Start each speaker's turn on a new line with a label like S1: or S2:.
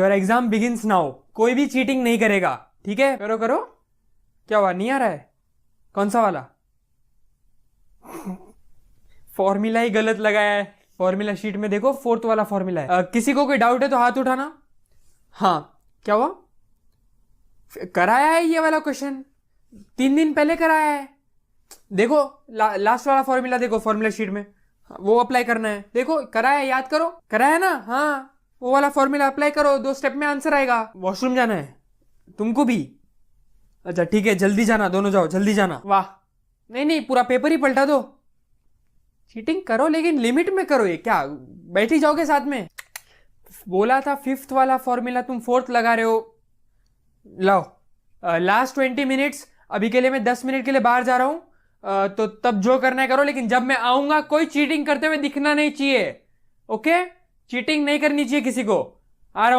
S1: Your exam begins now. कोई भी cheating नहीं करेगा, ठीक है? करो करो। क्या हुआ, नहीं आ रहा है? कौन सा वाला? फॉर्मूला ही गलत लगाया है। फॉर्मूला शीट में देखो, फोर्थ वाला फॉर्मूला है। किसी को कोई डाउट है तो हाथ उठाना। हाँ, क्या हुआ? कराया है ये वाला क्वेश्चन, 3 दिन पहले कराया है। देखो लास्ट वाला फॉर्मूला देखो, फॉर्मूला शीट में वो अप्लाई करना है। देखो कराया है, याद करो, कराया ना? हाँ, वो वाला फॉर्मूला अप्लाई करो, 2 स्टेप में आंसर आएगा। वॉशरूम जाना है तुमको भी? अच्छा ठीक है, जल्दी जाना, दोनों जाओ, जल्दी जाना। वाह, नहीं नहीं, पूरा पेपर ही पलटा दो। चीटिंग करो लेकिन लिमिट में करो। ये क्या बैठ ही जाओगे साथ में? बोला था फिफ्थ वाला फॉर्मूला, तुम फोर्थ लगा रहे हो। लाओ, लास्ट 20 मिनट्स। अभी के लिए मैं 10 मिनट के लिए बाहर जा रहा हूं, तो तब जो करना है करो, लेकिन जब मैं आऊंगा कोई चीटिंग करते हुए दिखना नहीं चाहिए। ओके? चीटिंग नहीं करनी चाहिए किसी को। आ रहा हूं।